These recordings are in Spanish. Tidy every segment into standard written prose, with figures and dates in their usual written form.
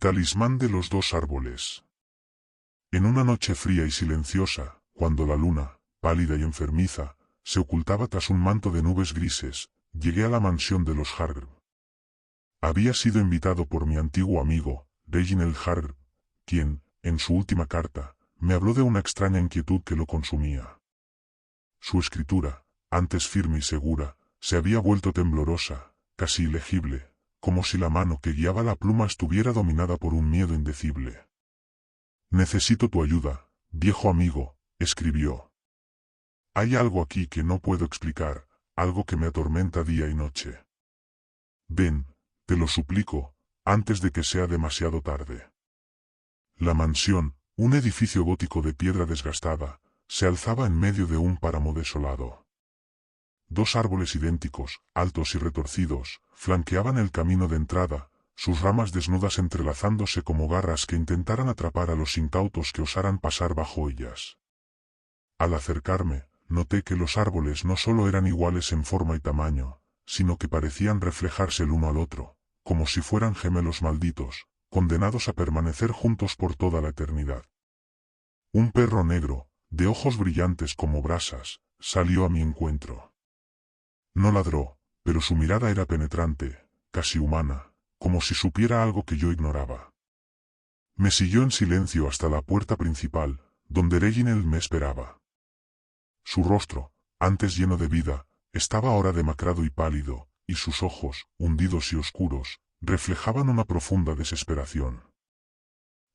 talismán de los dos árboles. En una noche fría y silenciosa, cuando la luna, pálida y enfermiza, se ocultaba tras un manto de nubes grises, llegué a la mansión de los Hargrave. Había sido invitado por mi antiguo amigo, Reginald Hargrave, quien, en su última carta, me habló de una extraña inquietud que lo consumía. Su escritura, antes firme y segura, se había vuelto temblorosa, casi ilegible, como si la mano que guiaba la pluma estuviera dominada por un miedo indecible. «Necesito tu ayuda, viejo amigo», escribió. «Hay algo aquí que no puedo explicar, algo que me atormenta día y noche. Ven, te lo suplico, antes de que sea demasiado tarde». La mansión, un edificio gótico de piedra desgastada, se alzaba en medio de un páramo desolado. Dos árboles idénticos, altos y retorcidos, flanqueaban el camino de entrada, sus ramas desnudas entrelazándose como garras que intentaran atrapar a los incautos que osaran pasar bajo ellas. Al acercarme, noté que los árboles no solo eran iguales en forma y tamaño, sino que parecían reflejarse el uno al otro, como si fueran gemelos malditos, condenados a permanecer juntos por toda la eternidad. Un perro negro, de ojos brillantes como brasas, salió a mi encuentro. No ladró, pero su mirada era penetrante, casi humana, como si supiera algo que yo ignoraba. Me siguió en silencio hasta la puerta principal, donde Reginald me esperaba. Su rostro, antes lleno de vida, estaba ahora demacrado y pálido, y sus ojos, hundidos y oscuros, reflejaban una profunda desesperación.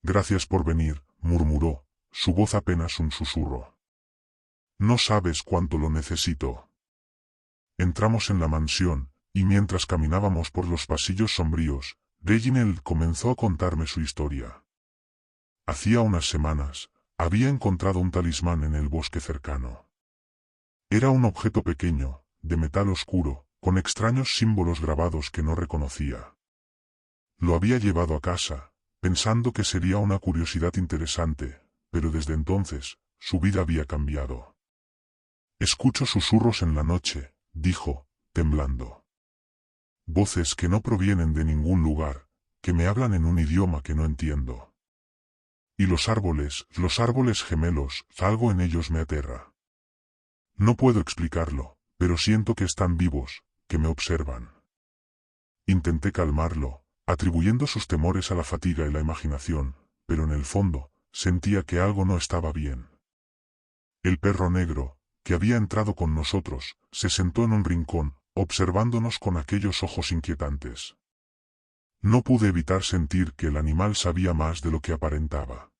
«Gracias por venir», murmuró, su voz apenas un susurro. «No sabes cuánto lo necesito». Entramos en la mansión, y mientras caminábamos por los pasillos sombríos, Reginald comenzó a contarme su historia. Hacía unas semanas, había encontrado un talismán en el bosque cercano. Era un objeto pequeño, de metal oscuro, con extraños símbolos grabados que no reconocía. Lo había llevado a casa, pensando que sería una curiosidad interesante, pero desde entonces, su vida había cambiado. «Escucho susurros en la noche», dijo, temblando. «Voces que no provienen de ningún lugar, que me hablan en un idioma que no entiendo. Y los árboles gemelos, algo en ellos me aterra. No puedo explicarlo, pero siento que están vivos, que me observan». Intenté calmarlo, atribuyendo sus temores a la fatiga y la imaginación, pero en el fondo, sentía que algo no estaba bien. El perro negro, que había entrado con nosotros, se sentó en un rincón, observándonos con aquellos ojos inquietantes. No pude evitar sentir que el animal sabía más de lo que aparentaba.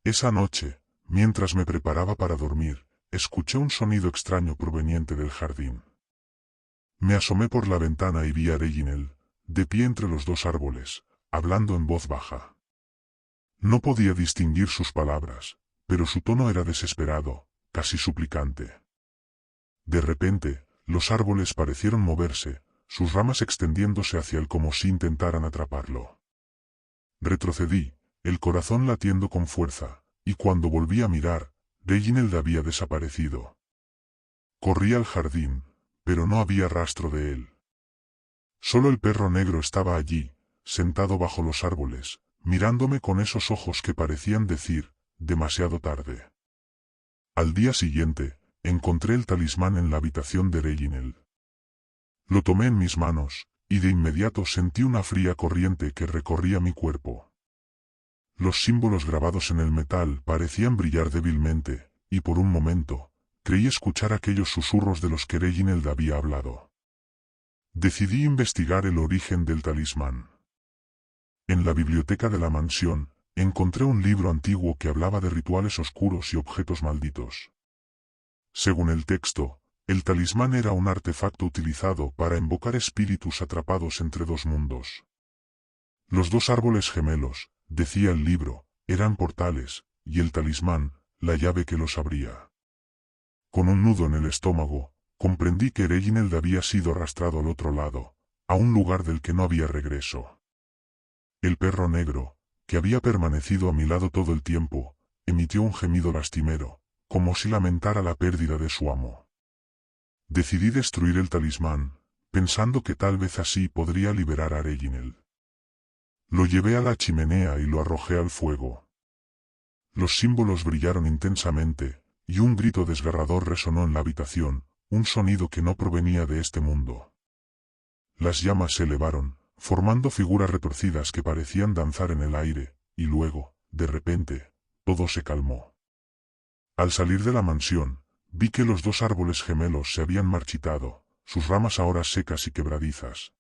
Esa noche, mientras me preparaba para dormir, escuché un sonido extraño proveniente del jardín. Me asomé por la ventana y vi a Reginald, de pie entre los dos árboles, hablando en voz baja. No podía distinguir sus palabras, pero su tono era desesperado, casi suplicante. De repente, los árboles parecieron moverse, sus ramas extendiéndose hacia él como si intentaran atraparlo. Retrocedí, el corazón latiendo con fuerza, y cuando volví a mirar, Reginald había desaparecido. Corrí al jardín, pero no había rastro de él. Solo el perro negro estaba allí, sentado bajo los árboles, mirándome con esos ojos que parecían decir, demasiado tarde. Al día siguiente, encontré el talismán en la habitación de Reginald. Lo tomé en mis manos, y de inmediato sentí una fría corriente que recorría mi cuerpo. Los símbolos grabados en el metal parecían brillar débilmente, y por un momento, creí escuchar aquellos susurros de los que Reginald había hablado. Decidí investigar el origen del talismán. En la biblioteca de la mansión, encontré un libro antiguo que hablaba de rituales oscuros y objetos malditos. Según el texto, el talismán era un artefacto utilizado para invocar espíritus atrapados entre dos mundos. Los dos árboles gemelos, decía el libro, eran portales, y el talismán, la llave que los abría. Con un nudo en el estómago, comprendí que Reginald había sido arrastrado al otro lado, a un lugar del que no había regreso. El perro negro, que había permanecido a mi lado todo el tiempo, emitió un gemido lastimero, como si lamentara la pérdida de su amo. Decidí destruir el talismán, pensando que tal vez así podría liberar a Reginald. Lo llevé a la chimenea y lo arrojé al fuego. Los símbolos brillaron intensamente, y un grito desgarrador resonó en la habitación, un sonido que no provenía de este mundo. Las llamas se elevaron, formando figuras retorcidas que parecían danzar en el aire, y luego, de repente, todo se calmó. Al salir de la mansión, vi que los dos árboles gemelos se habían marchitado, sus ramas ahora secas y quebradizas.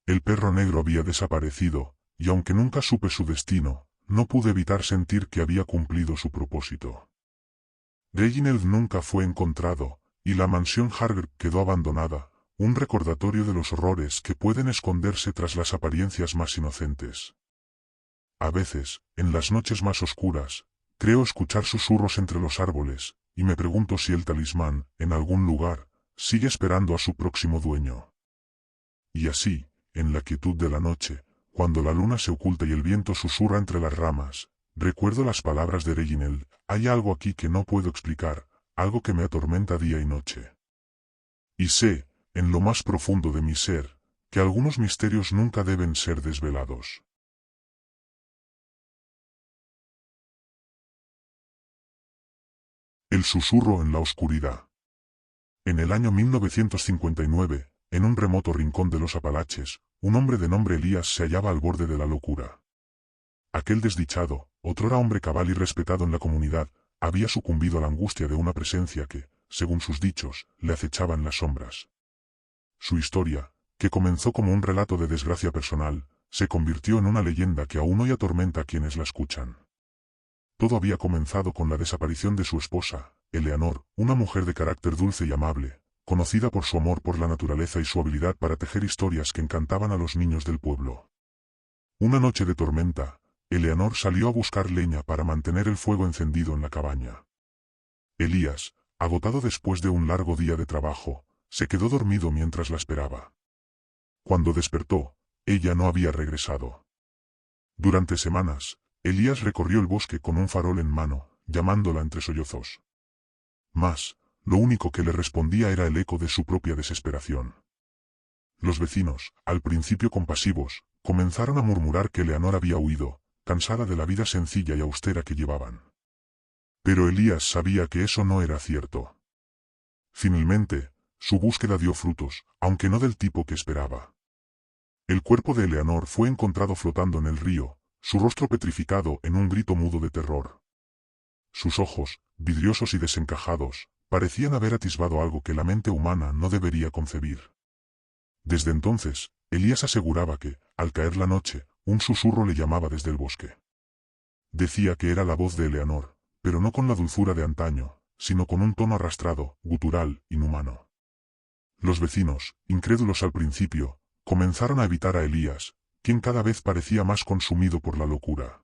El perro negro había desaparecido, y aunque nunca supe su destino, no pude evitar sentir que había cumplido su propósito. Reginald nunca fue encontrado, y la mansión Harger quedó abandonada, un recordatorio de los horrores que pueden esconderse tras las apariencias más inocentes. A veces, en las noches más oscuras, creo escuchar susurros entre los árboles, y me pregunto si el talismán, en algún lugar, sigue esperando a su próximo dueño. Y así, en la quietud de la noche, cuando la luna se oculta y el viento susurra entre las ramas, recuerdo las palabras de Reginald: hay algo aquí que no puedo explicar, algo que me atormenta día y noche. Y sé, en lo más profundo de mi ser, que algunos misterios nunca deben ser desvelados. El susurro en la oscuridad. En el año 1959, en un remoto rincón de los Apalaches, un hombre de nombre Elías se hallaba al borde de la locura. Aquel desdichado, otrora hombre cabal y respetado en la comunidad, había sucumbido a la angustia de una presencia que, según sus dichos, le acechaba en las sombras. Su historia, que comenzó como un relato de desgracia personal, se convirtió en una leyenda que aún hoy atormenta a quienes la escuchan. Todo había comenzado con la desaparición de su esposa, Eleanor, una mujer de carácter dulce y amable, conocida por su amor por la naturaleza y su habilidad para tejer historias que encantaban a los niños del pueblo. Una noche de tormenta, Eleanor salió a buscar leña para mantener el fuego encendido en la cabaña. Elías, agotado después de un largo día de trabajo, se quedó dormido mientras la esperaba. Cuando despertó, ella no había regresado. Durante semanas, Elías recorrió el bosque con un farol en mano, llamándola entre sollozos. Mas, lo único que le respondía era el eco de su propia desesperación. Los vecinos, al principio compasivos, comenzaron a murmurar que Eleanor había huido, cansada de la vida sencilla y austera que llevaban. Pero Elías sabía que eso no era cierto. Finalmente, su búsqueda dio frutos, aunque no del tipo que esperaba. El cuerpo de Eleanor fue encontrado flotando en el río, su rostro petrificado en un grito mudo de terror. Sus ojos, vidriosos y desencajados, parecían haber atisbado algo que la mente humana no debería concebir. Desde entonces, Elías aseguraba que, al caer la noche, un susurro le llamaba desde el bosque. Decía que era la voz de Eleanor, pero no con la dulzura de antaño, sino con un tono arrastrado, gutural, inhumano. Los vecinos, incrédulos al principio, comenzaron a evitar a Elías, quien cada vez parecía más consumido por la locura.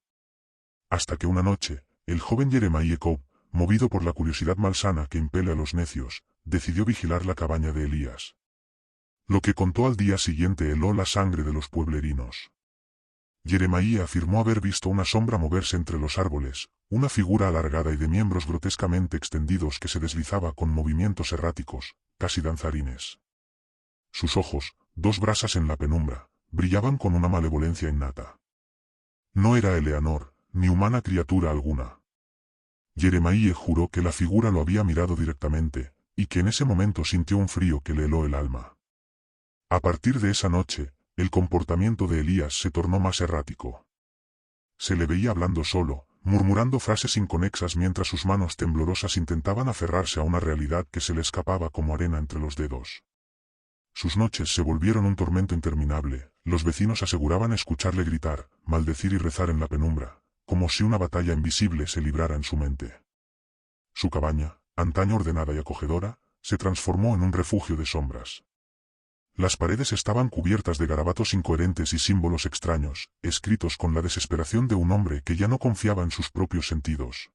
Hasta que una noche, el joven Jeremiah Cobb, movido por la curiosidad malsana que impele a los necios, decidió vigilar la cabaña de Elías. Lo que contó al día siguiente heló la sangre de los pueblerinos. Jeremiah afirmó haber visto una sombra moverse entre los árboles, una figura alargada y de miembros grotescamente extendidos que se deslizaba con movimientos erráticos, casi danzarines. Sus ojos, dos brasas en la penumbra, brillaban con una malevolencia innata. No era Eleanor, ni humana criatura alguna. Jeremiah juró que la figura lo había mirado directamente, y que en ese momento sintió un frío que le heló el alma. A partir de esa noche, el comportamiento de Elías se tornó más errático. Se le veía hablando solo, murmurando frases inconexas mientras sus manos temblorosas intentaban aferrarse a una realidad que se le escapaba como arena entre los dedos. Sus noches se volvieron un tormento interminable, los vecinos aseguraban escucharle gritar, maldecir y rezar en la penumbra, como si una batalla invisible se librara en su mente. Su cabaña, antaño ordenada y acogedora, se transformó en un refugio de sombras. Las paredes estaban cubiertas de garabatos incoherentes y símbolos extraños, escritos con la desesperación de un hombre que ya no confiaba en sus propios sentidos.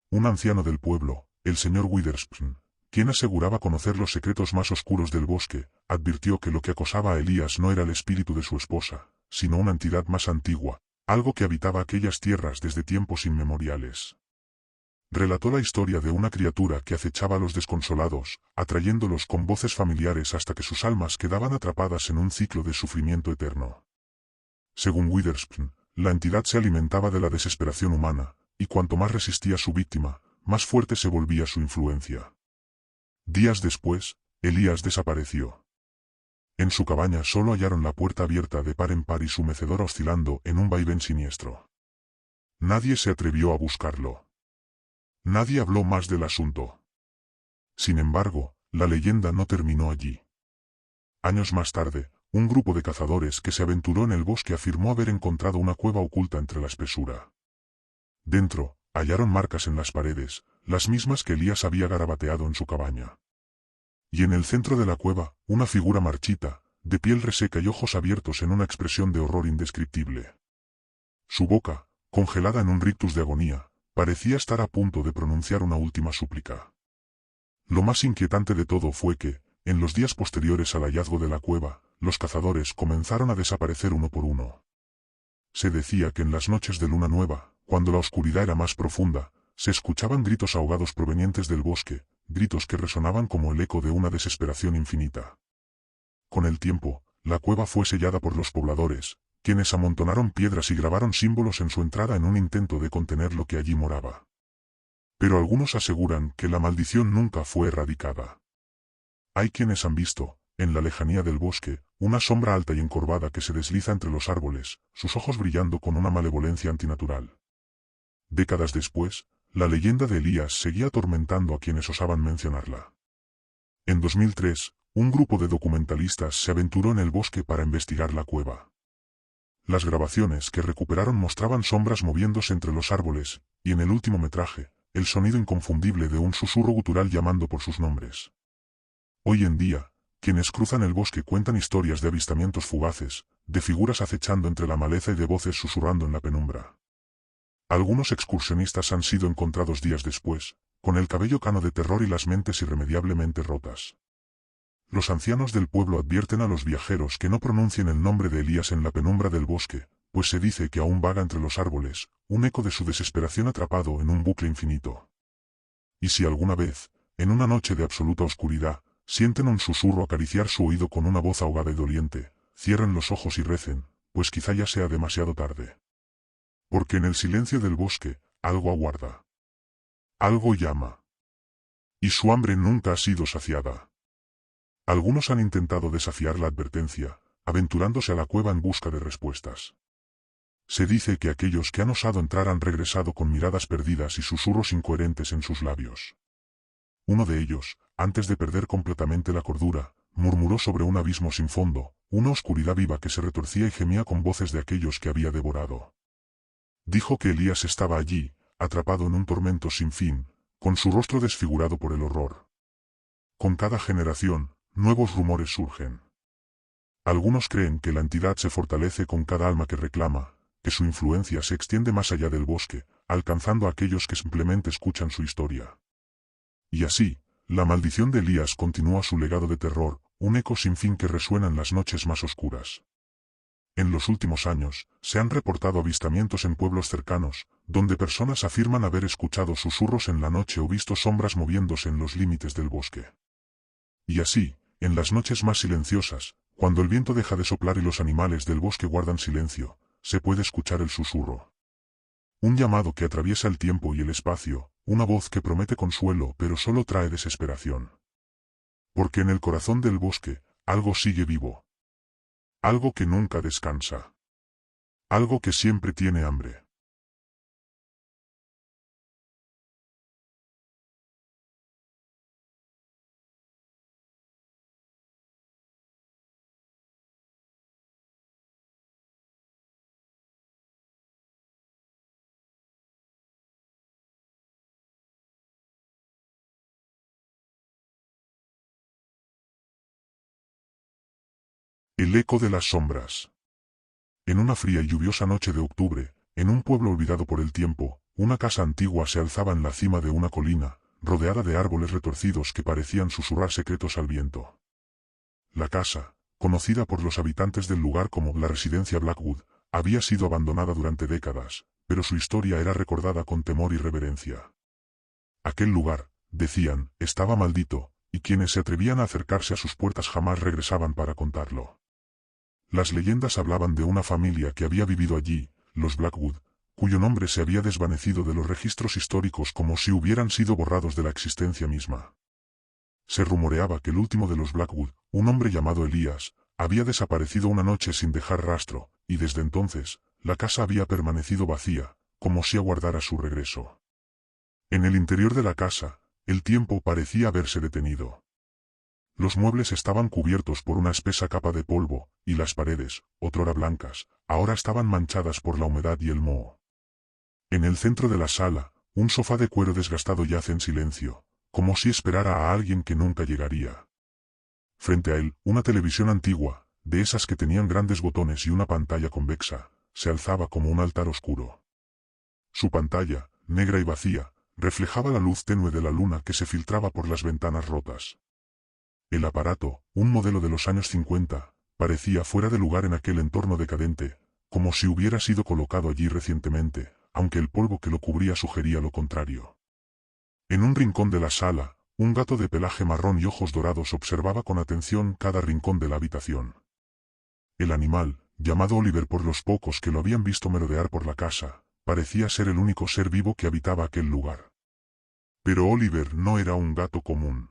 Un anciano del pueblo, el señor Witherspoon, quien aseguraba conocer los secretos más oscuros del bosque, advirtió que lo que acosaba a Elías no era el espíritu de su esposa, sino una entidad más antigua, algo que habitaba aquellas tierras desde tiempos inmemoriales. Relató la historia de una criatura que acechaba a los desconsolados, atrayéndolos con voces familiares hasta que sus almas quedaban atrapadas en un ciclo de sufrimiento eterno. Según Witherspoon, la entidad se alimentaba de la desesperación humana, y cuanto más resistía su víctima, más fuerte se volvía su influencia. Días después, Elías desapareció. En su cabaña solo hallaron la puerta abierta de par en par y su mecedora oscilando en un vaivén siniestro. Nadie se atrevió a buscarlo. Nadie habló más del asunto. Sin embargo, la leyenda no terminó allí. Años más tarde, un grupo de cazadores que se aventuró en el bosque afirmó haber encontrado una cueva oculta entre la espesura. Dentro, hallaron marcas en las paredes, las mismas que Elías había garabateado en su cabaña. Y en el centro de la cueva, una figura marchita, de piel reseca y ojos abiertos en una expresión de horror indescriptible. Su boca, congelada en un rictus de agonía, parecía estar a punto de pronunciar una última súplica. Lo más inquietante de todo fue que, en los días posteriores al hallazgo de la cueva, los cazadores comenzaron a desaparecer uno por uno. Se decía que en las noches de luna nueva, cuando la oscuridad era más profunda, se escuchaban gritos ahogados provenientes del bosque, gritos que resonaban como el eco de una desesperación infinita. Con el tiempo, la cueva fue sellada por los pobladores, quienes amontonaron piedras y grabaron símbolos en su entrada en un intento de contener lo que allí moraba. Pero algunos aseguran que la maldición nunca fue erradicada. Hay quienes han visto, en la lejanía del bosque, una sombra alta y encorvada que se desliza entre los árboles, sus ojos brillando con una malevolencia antinatural. Décadas después, la leyenda de Elías seguía atormentando a quienes osaban mencionarla. En 2003, un grupo de documentalistas se aventuró en el bosque para investigar la cueva. Las grabaciones que recuperaron mostraban sombras moviéndose entre los árboles, y en el último metraje, el sonido inconfundible de un susurro gutural llamando por sus nombres. Hoy en día, quienes cruzan el bosque cuentan historias de avistamientos fugaces, de figuras acechando entre la maleza y de voces susurrando en la penumbra. Algunos excursionistas han sido encontrados días después, con el cabello cano de terror y las mentes irremediablemente rotas. Los ancianos del pueblo advierten a los viajeros que no pronuncien el nombre de Elías en la penumbra del bosque, pues se dice que aún vaga entre los árboles, un eco de su desesperación atrapado en un bucle infinito. Y si alguna vez, en una noche de absoluta oscuridad, sienten un susurro acariciar su oído con una voz ahogada y doliente, cierren los ojos y recen, pues quizá ya sea demasiado tarde. Porque en el silencio del bosque, algo aguarda. Algo llama. Y su hambre nunca ha sido saciada. Algunos han intentado desafiar la advertencia, aventurándose a la cueva en busca de respuestas. Se dice que aquellos que han osado entrar han regresado con miradas perdidas y susurros incoherentes en sus labios. Uno de ellos, antes de perder completamente la cordura, murmuró sobre un abismo sin fondo, una oscuridad viva que se retorcía y gemía con voces de aquellos que había devorado. Dijo que Elías estaba allí, atrapado en un tormento sin fin, con su rostro desfigurado por el horror. Con cada generación, nuevos rumores surgen. Algunos creen que la entidad se fortalece con cada alma que reclama, que su influencia se extiende más allá del bosque, alcanzando a aquellos que simplemente escuchan su historia. Y así, la maldición de Elías continúa su legado de terror, un eco sin fin que resuena en las noches más oscuras. En los últimos años, se han reportado avistamientos en pueblos cercanos, donde personas afirman haber escuchado susurros en la noche o visto sombras moviéndose en los límites del bosque. Y así, en las noches más silenciosas, cuando el viento deja de soplar y los animales del bosque guardan silencio, se puede escuchar el susurro. Un llamado que atraviesa el tiempo y el espacio, una voz que promete consuelo pero solo trae desesperación. Porque en el corazón del bosque, algo sigue vivo. Algo que nunca descansa. Algo que siempre tiene hambre. El eco de las sombras. En una fría y lluviosa noche de octubre, en un pueblo olvidado por el tiempo, una casa antigua se alzaba en la cima de una colina, rodeada de árboles retorcidos que parecían susurrar secretos al viento. La casa, conocida por los habitantes del lugar como la residencia Blackwood, había sido abandonada durante décadas, pero su historia era recordada con temor y reverencia. Aquel lugar, decían, estaba maldito, y quienes se atrevían a acercarse a sus puertas jamás regresaban para contarlo. Las leyendas hablaban de una familia que había vivido allí, los Blackwood, cuyo nombre se había desvanecido de los registros históricos como si hubieran sido borrados de la existencia misma. Se rumoreaba que el último de los Blackwood, un hombre llamado Elías, había desaparecido una noche sin dejar rastro, y desde entonces, la casa había permanecido vacía, como si aguardara su regreso. En el interior de la casa, el tiempo parecía haberse detenido. Los muebles estaban cubiertos por una espesa capa de polvo, y las paredes, otrora blancas, ahora estaban manchadas por la humedad y el moho. En el centro de la sala, un sofá de cuero desgastado yace en silencio, como si esperara a alguien que nunca llegaría. Frente a él, una televisión antigua, de esas que tenían grandes botones y una pantalla convexa, se alzaba como un altar oscuro. Su pantalla, negra y vacía, reflejaba la luz tenue de la luna que se filtraba por las ventanas rotas. El aparato, un modelo de los años 50, parecía fuera de lugar en aquel entorno decadente, como si hubiera sido colocado allí recientemente, aunque el polvo que lo cubría sugería lo contrario. En un rincón de la sala, un gato de pelaje marrón y ojos dorados observaba con atención cada rincón de la habitación. El animal, llamado Oliver por los pocos que lo habían visto merodear por la casa, parecía ser el único ser vivo que habitaba aquel lugar. Pero Oliver no era un gato común.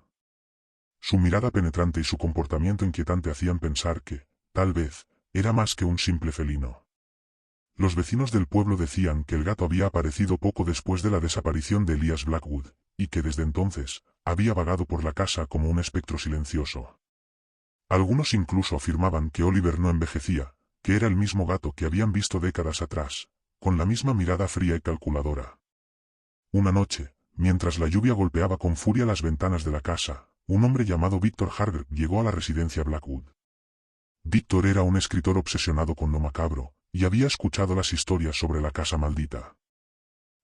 Su mirada penetrante y su comportamiento inquietante hacían pensar que, tal vez, era más que un simple felino. Los vecinos del pueblo decían que el gato había aparecido poco después de la desaparición de Elías Blackwood, y que desde entonces, había vagado por la casa como un espectro silencioso. Algunos incluso afirmaban que Oliver no envejecía, que era el mismo gato que habían visto décadas atrás, con la misma mirada fría y calculadora. Una noche, mientras la lluvia golpeaba con furia las ventanas de la casa, un hombre llamado Victor Hargrave llegó a la residencia Blackwood. Victor era un escritor obsesionado con lo macabro, y había escuchado las historias sobre la casa maldita.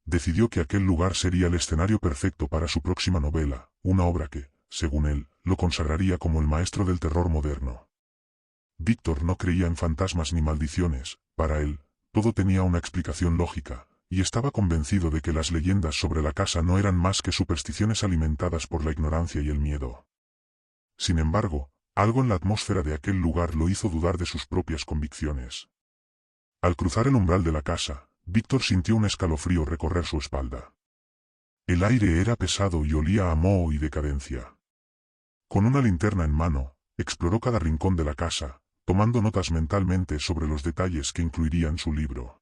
Decidió que aquel lugar sería el escenario perfecto para su próxima novela, una obra que, según él, lo consagraría como el maestro del terror moderno. Victor no creía en fantasmas ni maldiciones, para él, todo tenía una explicación lógica, y estaba convencido de que las leyendas sobre la casa no eran más que supersticiones alimentadas por la ignorancia y el miedo. Sin embargo, algo en la atmósfera de aquel lugar lo hizo dudar de sus propias convicciones. Al cruzar el umbral de la casa, Víctor sintió un escalofrío recorrer su espalda. El aire era pesado y olía a moho y decadencia. Con una linterna en mano, exploró cada rincón de la casa, tomando notas mentalmente sobre los detalles que incluirían su libro.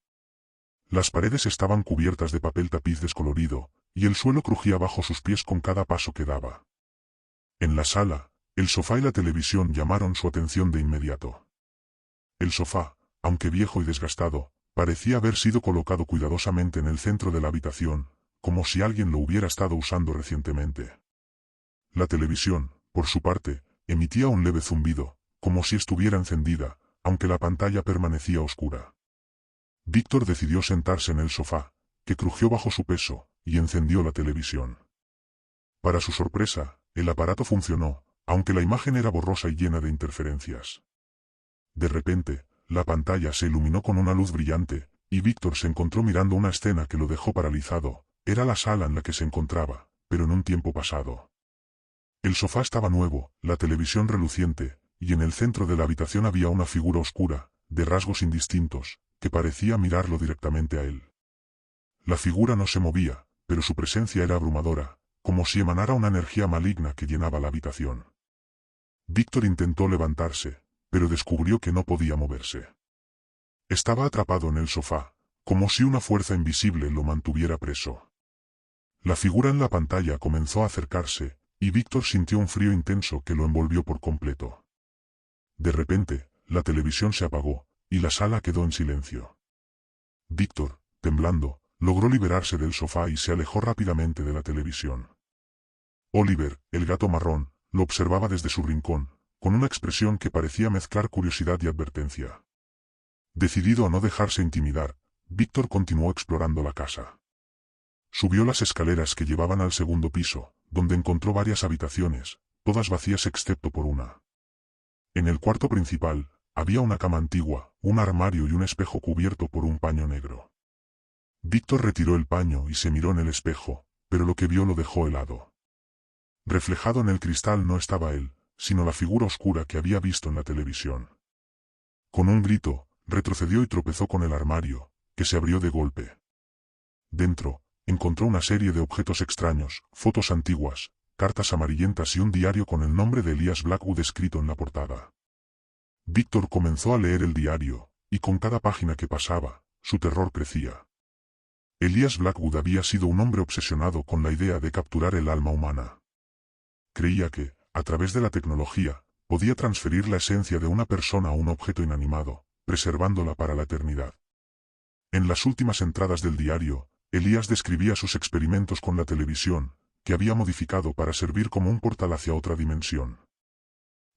Las paredes estaban cubiertas de papel tapiz descolorido, y el suelo crujía bajo sus pies con cada paso que daba. En la sala, el sofá y la televisión llamaron su atención de inmediato. El sofá, aunque viejo y desgastado, parecía haber sido colocado cuidadosamente en el centro de la habitación, como si alguien lo hubiera estado usando recientemente. La televisión, por su parte, emitía un leve zumbido, como si estuviera encendida, aunque la pantalla permanecía oscura. Víctor decidió sentarse en el sofá, que crujió bajo su peso, y encendió la televisión. Para su sorpresa, el aparato funcionó, aunque la imagen era borrosa y llena de interferencias. De repente, la pantalla se iluminó con una luz brillante, y Víctor se encontró mirando una escena que lo dejó paralizado. Era la sala en la que se encontraba, pero en un tiempo pasado. El sofá estaba nuevo, la televisión reluciente, y en el centro de la habitación había una figura oscura, de rasgos indistintos, que parecía mirarlo directamente a él. La figura no se movía, pero su presencia era abrumadora, como si emanara una energía maligna que llenaba la habitación. Víctor intentó levantarse, pero descubrió que no podía moverse. Estaba atrapado en el sofá, como si una fuerza invisible lo mantuviera preso. La figura en la pantalla comenzó a acercarse, y Víctor sintió un frío intenso que lo envolvió por completo. De repente, la televisión se apagó, y la sala quedó en silencio. Víctor, temblando, logró liberarse del sofá y se alejó rápidamente de la televisión. Oliver, el gato marrón, lo observaba desde su rincón, con una expresión que parecía mezclar curiosidad y advertencia. Decidido a no dejarse intimidar, Víctor continuó explorando la casa. Subió las escaleras que llevaban al segundo piso, donde encontró varias habitaciones, todas vacías excepto por una. En el cuarto principal, había una cama antigua, un armario y un espejo cubierto por un paño negro. Víctor retiró el paño y se miró en el espejo, pero lo que vio lo dejó helado. Reflejado en el cristal no estaba él, sino la figura oscura que había visto en la televisión. Con un grito, retrocedió y tropezó con el armario, que se abrió de golpe. Dentro, encontró una serie de objetos extraños, fotos antiguas, cartas amarillentas y un diario con el nombre de Elias Blackwood escrito en la portada. Víctor comenzó a leer el diario, y con cada página que pasaba, su terror crecía. Elias Blackwood había sido un hombre obsesionado con la idea de capturar el alma humana. Creía que, a través de la tecnología, podía transferir la esencia de una persona a un objeto inanimado, preservándola para la eternidad. En las últimas entradas del diario, Elias describía sus experimentos con la televisión, que había modificado para servir como un portal hacia otra dimensión.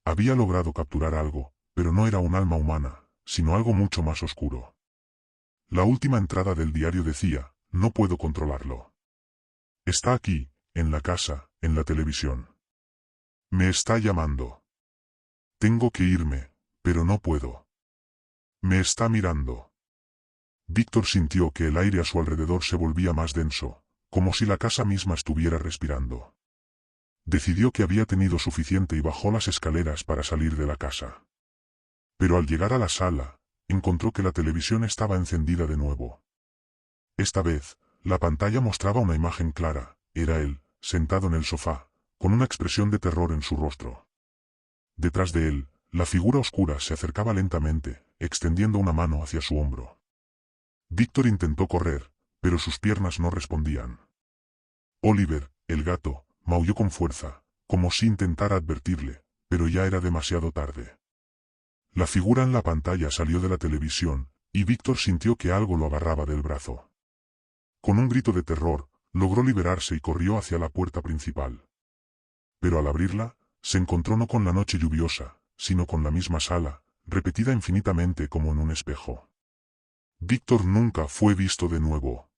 Había logrado capturar algo, pero no era un alma humana, sino algo mucho más oscuro. La última entrada del diario decía: no puedo controlarlo. Está aquí, en la casa, en la televisión. Me está llamando. Tengo que irme, pero no puedo. Me está mirando. Víctor sintió que el aire a su alrededor se volvía más denso, como si la casa misma estuviera respirando. Decidió que había tenido suficiente y bajó las escaleras para salir de la casa. Pero al llegar a la sala, encontró que la televisión estaba encendida de nuevo. Esta vez, la pantalla mostraba una imagen clara: era él, sentado en el sofá, con una expresión de terror en su rostro. Detrás de él, la figura oscura se acercaba lentamente, extendiendo una mano hacia su hombro. Víctor intentó correr, pero sus piernas no respondían. Oliver, el gato, maulló con fuerza, como si intentara advertirle, pero ya era demasiado tarde. La figura en la pantalla salió de la televisión, y Víctor sintió que algo lo agarraba del brazo. Con un grito de terror, logró liberarse y corrió hacia la puerta principal. Pero al abrirla, se encontró no con la noche lluviosa, sino con la misma sala, repetida infinitamente como en un espejo. Víctor nunca fue visto de nuevo.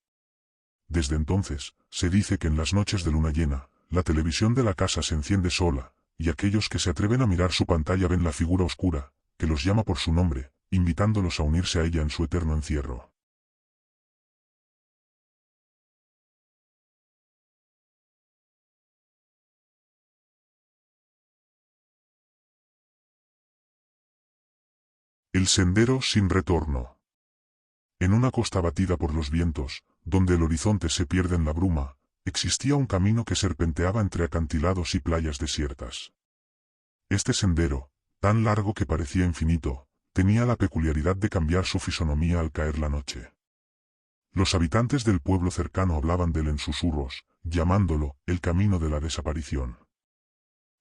Desde entonces, se dice que en las noches de luna llena, la televisión de la casa se enciende sola, y aquellos que se atreven a mirar su pantalla ven la figura oscura, que los llama por su nombre, invitándolos a unirse a ella en su eterno encierro. El sendero sin retorno. En una costa batida por los vientos, donde el horizonte se pierde en la bruma, existía un camino que serpenteaba entre acantilados y playas desiertas. Este sendero, tan largo que parecía infinito, tenía la peculiaridad de cambiar su fisonomía al caer la noche. Los habitantes del pueblo cercano hablaban de él en susurros, llamándolo el camino de la desaparición.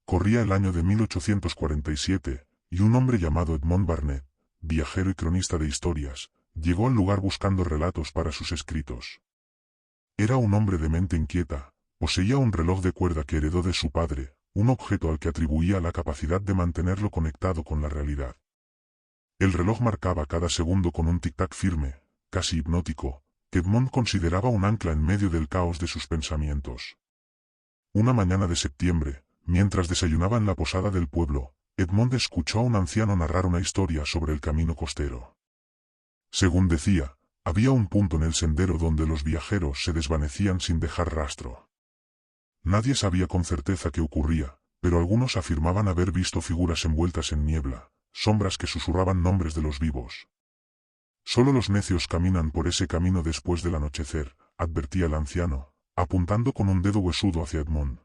Corría el año de 1847, y un hombre llamado Edmond Barnett, viajero y cronista de historias, llegó al lugar buscando relatos para sus escritos. Era un hombre de mente inquieta, poseía un reloj de cuerda que heredó de su padre, un objeto al que atribuía la capacidad de mantenerlo conectado con la realidad. El reloj marcaba cada segundo con un tic-tac firme, casi hipnótico, que Edmond consideraba un ancla en medio del caos de sus pensamientos. Una mañana de septiembre, mientras desayunaba en la posada del pueblo, Edmond escuchó a un anciano narrar una historia sobre el camino costero. Según decía, había un punto en el sendero donde los viajeros se desvanecían sin dejar rastro. Nadie sabía con certeza qué ocurría, pero algunos afirmaban haber visto figuras envueltas en niebla, sombras que susurraban nombres de los vivos. Solo los necios caminan por ese camino después del anochecer, advertía el anciano, apuntando con un dedo huesudo hacia Edmond.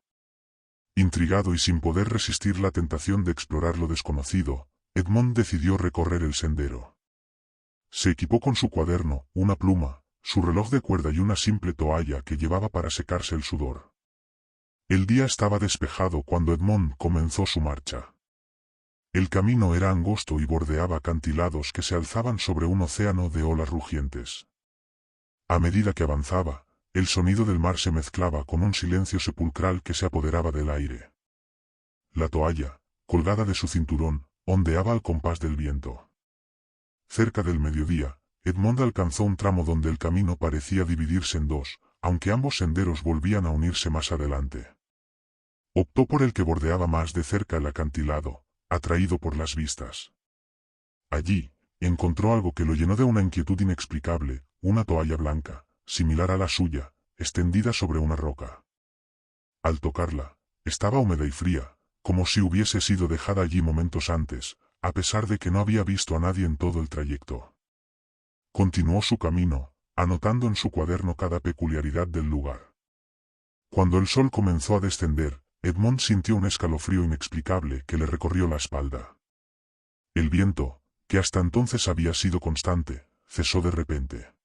Intrigado y sin poder resistir la tentación de explorar lo desconocido, Edmond decidió recorrer el sendero. Se equipó con su cuaderno, una pluma, su reloj de cuerda y una simple toalla que llevaba para secarse el sudor. El día estaba despejado cuando Edmond comenzó su marcha. El camino era angosto y bordeaba acantilados que se alzaban sobre un océano de olas rugientes. A medida que avanzaba, el sonido del mar se mezclaba con un silencio sepulcral que se apoderaba del aire. La toalla, colgada de su cinturón, ondeaba al compás del viento. Cerca del mediodía, Edmond alcanzó un tramo donde el camino parecía dividirse en dos, aunque ambos senderos volvían a unirse más adelante. Optó por el que bordeaba más de cerca el acantilado, atraído por las vistas. Allí, encontró algo que lo llenó de una inquietud inexplicable, una toalla blanca, similar a la suya, extendida sobre una roca. Al tocarla, estaba húmeda y fría, como si hubiese sido dejada allí momentos antes, a pesar de que no había visto a nadie en todo el trayecto. Continuó su camino, anotando en su cuaderno cada peculiaridad del lugar. Cuando el sol comenzó a descender, Edmond sintió un escalofrío inexplicable que le recorrió la espalda. El viento, que hasta entonces había sido constante, cesó de repente.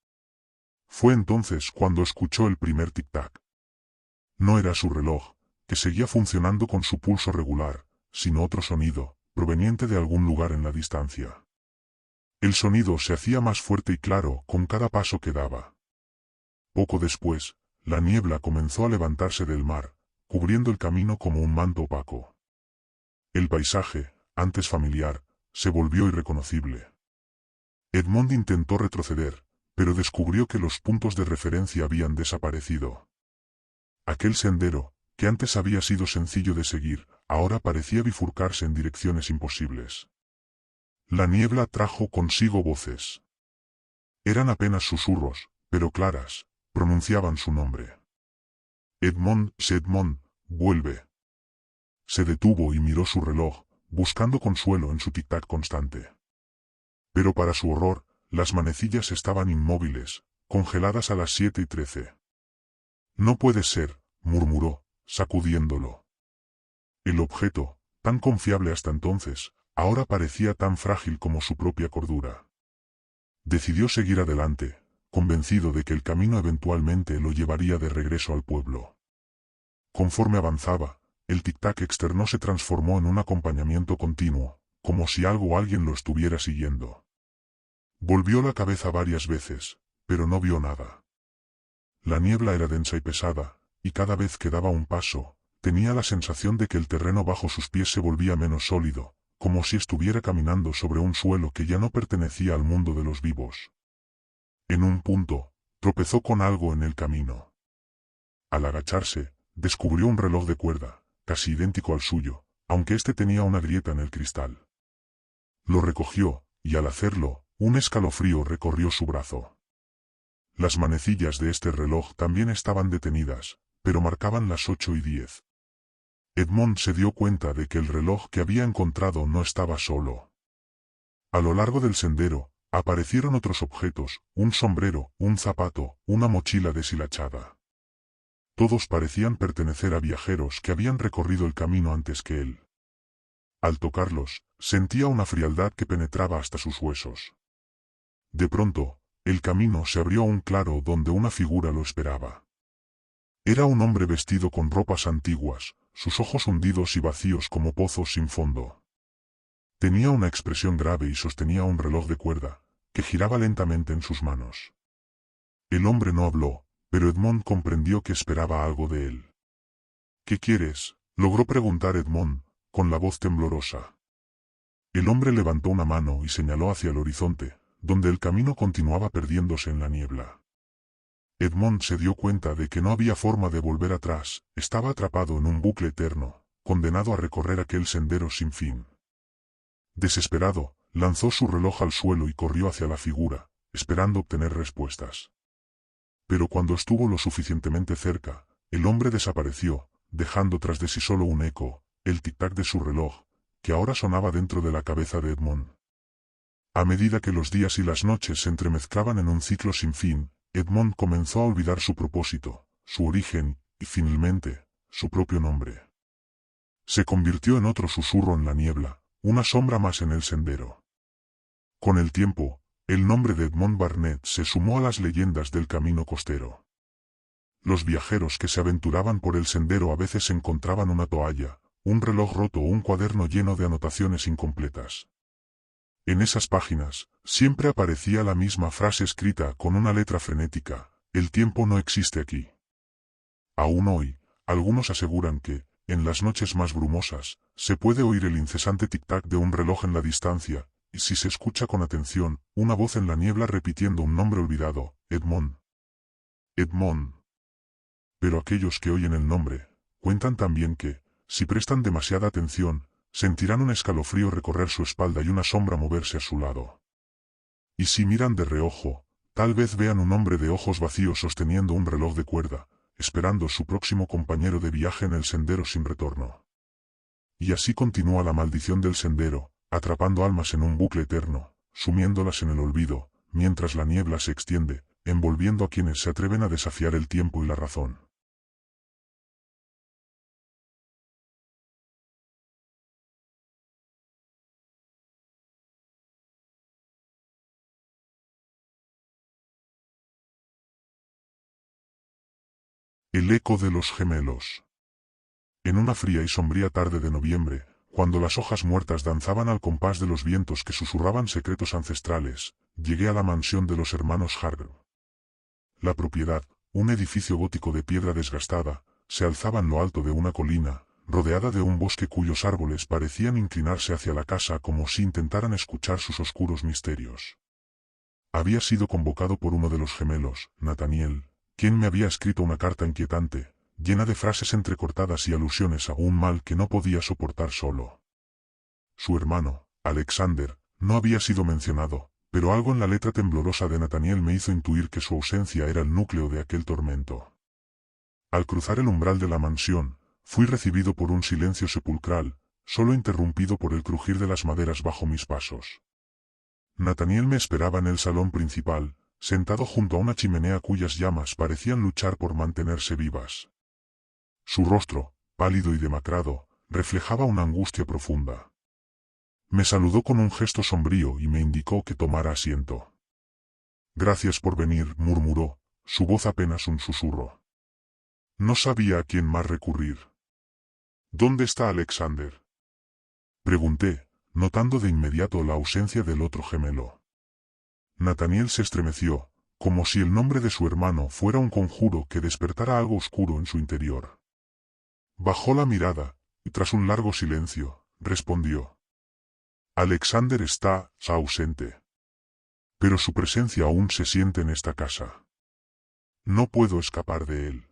Fue entonces cuando escuchó el primer tic-tac. No era su reloj, que seguía funcionando con su pulso regular, sino otro sonido, proveniente de algún lugar en la distancia. El sonido se hacía más fuerte y claro con cada paso que daba. Poco después, la niebla comenzó a levantarse del mar, cubriendo el camino como un manto opaco. El paisaje, antes familiar, se volvió irreconocible. Edmond intentó retroceder, pero descubrió que los puntos de referencia habían desaparecido. Aquel sendero, que antes había sido sencillo de seguir, ahora parecía bifurcarse en direcciones imposibles. La niebla trajo consigo voces. Eran apenas susurros, pero claras, pronunciaban su nombre. Edmond, vuelve. Se detuvo y miró su reloj, buscando consuelo en su tic-tac constante. Pero para su horror, las manecillas estaban inmóviles, congeladas a las 7:13. No puede ser, murmuró, sacudiéndolo. El objeto, tan confiable hasta entonces, ahora parecía tan frágil como su propia cordura. Decidió seguir adelante, convencido de que el camino eventualmente lo llevaría de regreso al pueblo. Conforme avanzaba, el tic-tac externo se transformó en un acompañamiento continuo, como si algo o alguien lo estuviera siguiendo. Volvió la cabeza varias veces, pero no vio nada. La niebla era densa y pesada, y cada vez que daba un paso, tenía la sensación de que el terreno bajo sus pies se volvía menos sólido, como si estuviera caminando sobre un suelo que ya no pertenecía al mundo de los vivos. En un punto, tropezó con algo en el camino. Al agacharse, descubrió un reloj de cuerda, casi idéntico al suyo, aunque éste tenía una grieta en el cristal. Lo recogió, y al hacerlo, un escalofrío recorrió su brazo. Las manecillas de este reloj también estaban detenidas, pero marcaban las 8:10. Edmond se dio cuenta de que el reloj que había encontrado no estaba solo. A lo largo del sendero, aparecieron otros objetos, un sombrero, un zapato, una mochila deshilachada. Todos parecían pertenecer a viajeros que habían recorrido el camino antes que él. Al tocarlos, sentía una frialdad que penetraba hasta sus huesos. De pronto, el camino se abrió a un claro donde una figura lo esperaba. Era un hombre vestido con ropas antiguas, sus ojos hundidos y vacíos como pozos sin fondo. Tenía una expresión grave y sostenía un reloj de cuerda, que giraba lentamente en sus manos. El hombre no habló, pero Edmond comprendió que esperaba algo de él. «¿Qué quieres?», logró preguntar Edmond, con la voz temblorosa. El hombre levantó una mano y señaló hacia el horizonte, donde el camino continuaba perdiéndose en la niebla. Edmond se dio cuenta de que no había forma de volver atrás, estaba atrapado en un bucle eterno, condenado a recorrer aquel sendero sin fin. Desesperado, lanzó su reloj al suelo y corrió hacia la figura, esperando obtener respuestas. Pero cuando estuvo lo suficientemente cerca, el hombre desapareció, dejando tras de sí solo un eco, el tic-tac de su reloj, que ahora sonaba dentro de la cabeza de Edmond. A medida que los días y las noches se entremezclaban en un ciclo sin fin, Edmond comenzó a olvidar su propósito, su origen, y finalmente, su propio nombre. Se convirtió en otro susurro en la niebla, una sombra más en el sendero. Con el tiempo, el nombre de Edmond Barnett se sumó a las leyendas del camino costero. Los viajeros que se aventuraban por el sendero a veces encontraban una toalla, un reloj roto o un cuaderno lleno de anotaciones incompletas. En esas páginas, siempre aparecía la misma frase escrita con una letra frenética: «El tiempo no existe aquí». Aún hoy, algunos aseguran que, en las noches más brumosas, se puede oír el incesante tic-tac de un reloj en la distancia, y si se escucha con atención, una voz en la niebla repitiendo un nombre olvidado: Edmond. Edmond. Pero aquellos que oyen el nombre, cuentan también que, si prestan demasiada atención, sentirán un escalofrío recorrer su espalda y una sombra moverse a su lado. Y si miran de reojo, tal vez vean un hombre de ojos vacíos sosteniendo un reloj de cuerda, esperando su próximo compañero de viaje en el sendero sin retorno. Y así continúa la maldición del sendero, atrapando almas en un bucle eterno, sumiéndolas en el olvido, mientras la niebla se extiende, envolviendo a quienes se atreven a desafiar el tiempo y la razón. El eco de los gemelos. En una fría y sombría tarde de noviembre, cuando las hojas muertas danzaban al compás de los vientos que susurraban secretos ancestrales, llegué a la mansión de los hermanos Hargrave. La propiedad, un edificio gótico de piedra desgastada, se alzaba en lo alto de una colina, rodeada de un bosque cuyos árboles parecían inclinarse hacia la casa como si intentaran escuchar sus oscuros misterios. Había sido convocado por uno de los gemelos, Nathaniel, quien me había escrito una carta inquietante, llena de frases entrecortadas y alusiones a un mal que no podía soportar solo. Su hermano, Alexander, no había sido mencionado, pero algo en la letra temblorosa de Nathaniel me hizo intuir que su ausencia era el núcleo de aquel tormento. Al cruzar el umbral de la mansión, fui recibido por un silencio sepulcral, solo interrumpido por el crujir de las maderas bajo mis pasos. Nathaniel me esperaba en el salón principal, sentado junto a una chimenea cuyas llamas parecían luchar por mantenerse vivas. Su rostro, pálido y demacrado, reflejaba una angustia profunda. Me saludó con un gesto sombrío y me indicó que tomara asiento. «Gracias por venir», murmuró, su voz apenas un susurro. No sabía a quién más recurrir. «¿Dónde está Alexander?», pregunté, notando de inmediato la ausencia del otro gemelo. Nathaniel se estremeció, como si el nombre de su hermano fuera un conjuro que despertara algo oscuro en su interior. Bajó la mirada, y tras un largo silencio, respondió: «Alexander está ausente. Pero su presencia aún se siente en esta casa. No puedo escapar de él».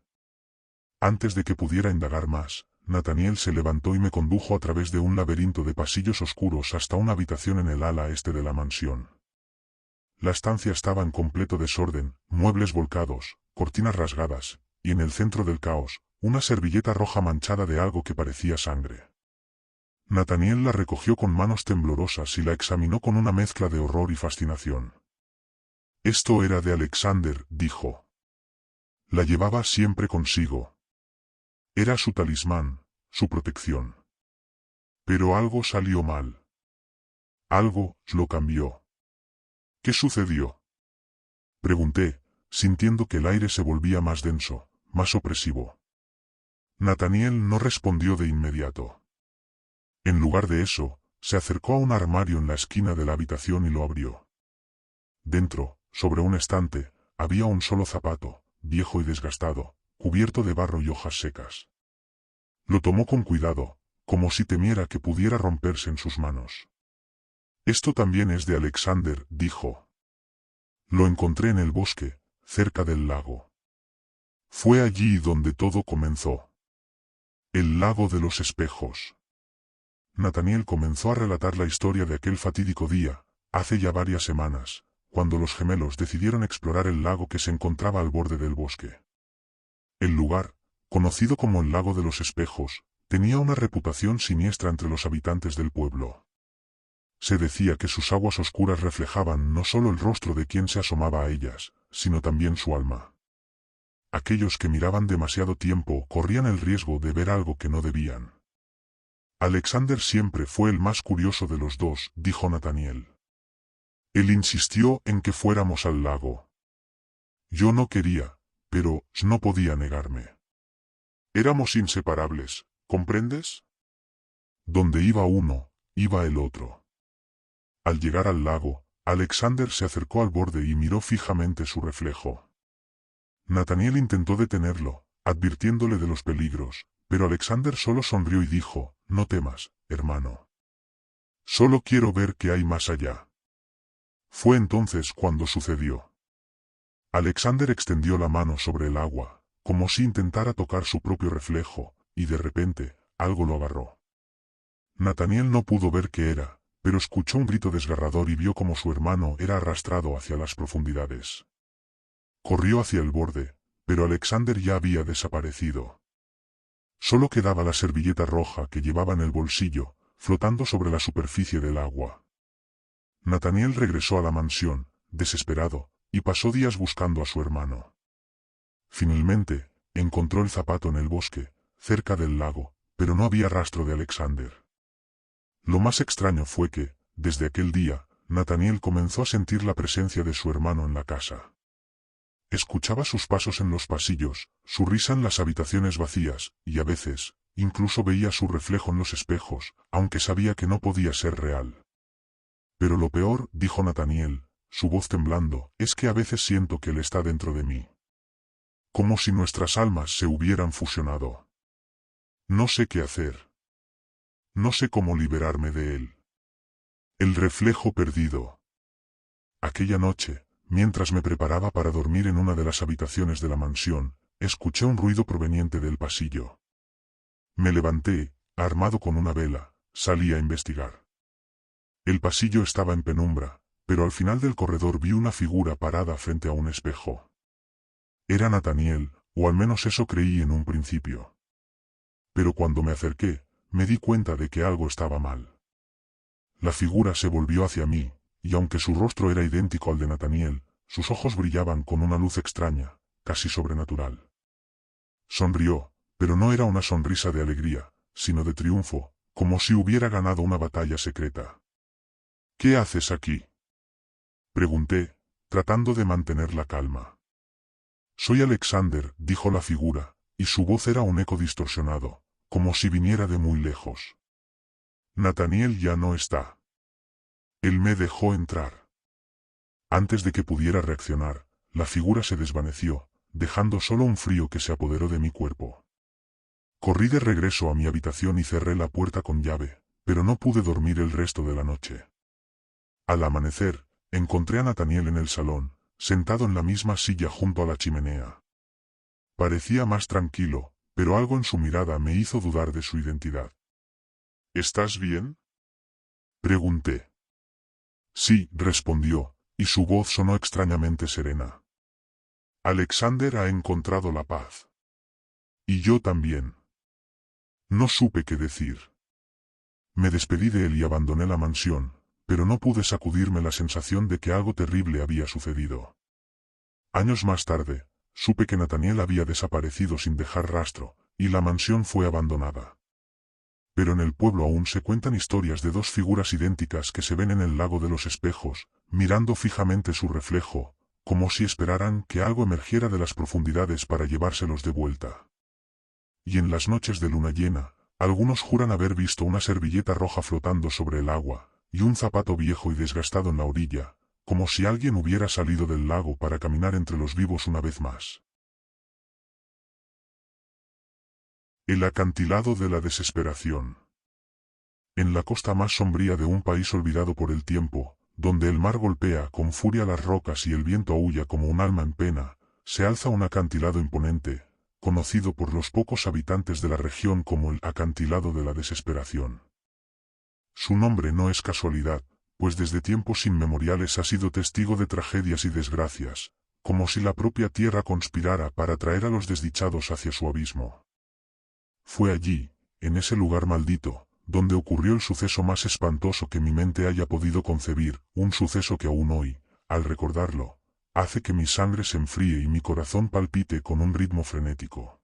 Antes de que pudiera indagar más, Nathaniel se levantó y me condujo a través de un laberinto de pasillos oscuros hasta una habitación en el ala este de la mansión. La estancia estaba en completo desorden, muebles volcados, cortinas rasgadas, y en el centro del caos, una servilleta roja manchada de algo que parecía sangre. Nathaniel la recogió con manos temblorosas y la examinó con una mezcla de horror y fascinación. «Esto era de Alexander», dijo. «La llevaba siempre consigo. Era su talismán, su protección. Pero algo salió mal. Algo lo cambió». «¿Qué sucedió?», pregunté, sintiendo que el aire se volvía más denso, más opresivo. Nathaniel no respondió de inmediato. En lugar de eso, se acercó a un armario en la esquina de la habitación y lo abrió. Dentro, sobre un estante, había un solo zapato, viejo y desgastado, cubierto de barro y hojas secas. Lo tomó con cuidado, como si temiera que pudiera romperse en sus manos. «Esto también es de Alexander», dijo. «Lo encontré en el bosque, cerca del lago. Fue allí donde todo comenzó. El lago de los espejos». Nathaniel comenzó a relatar la historia de aquel fatídico día, hace ya varias semanas, cuando los gemelos decidieron explorar el lago que se encontraba al borde del bosque. El lugar, conocido como el lago de los espejos, tenía una reputación siniestra entre los habitantes del pueblo. Se decía que sus aguas oscuras reflejaban no solo el rostro de quien se asomaba a ellas, sino también su alma. Aquellos que miraban demasiado tiempo corrían el riesgo de ver algo que no debían. «Alexander siempre fue el más curioso de los dos», dijo Nathaniel. «Él insistió en que fuéramos al lago. Yo no quería, pero no podía negarme. Éramos inseparables, ¿comprendes? Donde iba uno, iba el otro». Al llegar al lago, Alexander se acercó al borde y miró fijamente su reflejo. Nathaniel intentó detenerlo, advirtiéndole de los peligros, pero Alexander solo sonrió y dijo: «No temas, hermano. Solo quiero ver qué hay más allá». Fue entonces cuando sucedió. Alexander extendió la mano sobre el agua, como si intentara tocar su propio reflejo, y de repente, algo lo agarró. Nathaniel no pudo ver qué era, pero escuchó un grito desgarrador y vio cómo su hermano era arrastrado hacia las profundidades. Corrió hacia el borde, pero Alexander ya había desaparecido. Solo quedaba la servilleta roja que llevaba en el bolsillo, flotando sobre la superficie del agua. Nathaniel regresó a la mansión, desesperado, y pasó días buscando a su hermano. Finalmente, encontró el zapato en el bosque, cerca del lago, pero no había rastro de Alexander. Lo más extraño fue que, desde aquel día, Nathaniel comenzó a sentir la presencia de su hermano en la casa. Escuchaba sus pasos en los pasillos, su risa en las habitaciones vacías, y a veces, incluso veía su reflejo en los espejos, aunque sabía que no podía ser real. Pero lo peor, dijo Nathaniel, su voz temblando, es que a veces siento que él está dentro de mí. Como si nuestras almas se hubieran fusionado. No sé qué hacer. No sé cómo liberarme de él. El reflejo perdido. Aquella noche, mientras me preparaba para dormir en una de las habitaciones de la mansión, escuché un ruido proveniente del pasillo. Me levanté, armado con una vela, salí a investigar. El pasillo estaba en penumbra, pero al final del corredor vi una figura parada frente a un espejo. Era Nathaniel, o al menos eso creí en un principio. Pero cuando me acerqué, me di cuenta de que algo estaba mal. La figura se volvió hacia mí, y aunque su rostro era idéntico al de Nathaniel, sus ojos brillaban con una luz extraña, casi sobrenatural. Sonrió, pero no era una sonrisa de alegría, sino de triunfo, como si hubiera ganado una batalla secreta. ¿Qué haces aquí?, pregunté, tratando de mantener la calma. Soy Alexander, dijo la figura, y su voz era un eco distorsionado, como si viniera de muy lejos. Nathaniel ya no está. Él me dejó entrar. Antes de que pudiera reaccionar, la figura se desvaneció, dejando solo un frío que se apoderó de mi cuerpo. Corrí de regreso a mi habitación y cerré la puerta con llave, pero no pude dormir el resto de la noche. Al amanecer, encontré a Nathaniel en el salón, sentado en la misma silla junto a la chimenea. Parecía más tranquilo, pero algo en su mirada me hizo dudar de su identidad. ¿Estás bien?, pregunté. Sí, respondió, y su voz sonó extrañamente serena. Alexander ha encontrado la paz. Y yo también. No supe qué decir. Me despedí de él y abandoné la mansión, pero no pude sacudirme la sensación de que algo terrible había sucedido. Años más tarde, supe que Nathaniel había desaparecido sin dejar rastro, y la mansión fue abandonada. Pero en el pueblo aún se cuentan historias de dos figuras idénticas que se ven en el lago de los espejos, mirando fijamente su reflejo, como si esperaran que algo emergiera de las profundidades para llevárselos de vuelta. Y en las noches de luna llena, algunos juran haber visto una servilleta roja flotando sobre el agua, y un zapato viejo y desgastado en la orilla, como si alguien hubiera salido del lago para caminar entre los vivos una vez más. El acantilado de la desesperación. En la costa más sombría de un país olvidado por el tiempo, donde el mar golpea con furia las rocas y el viento aúlla como un alma en pena, se alza un acantilado imponente, conocido por los pocos habitantes de la región como el acantilado de la desesperación. Su nombre no es casualidad, pues desde tiempos inmemoriales ha sido testigo de tragedias y desgracias, como si la propia tierra conspirara para traer a los desdichados hacia su abismo. Fue allí, en ese lugar maldito, donde ocurrió el suceso más espantoso que mi mente haya podido concebir, un suceso que aún hoy, al recordarlo, hace que mi sangre se enfríe y mi corazón palpite con un ritmo frenético.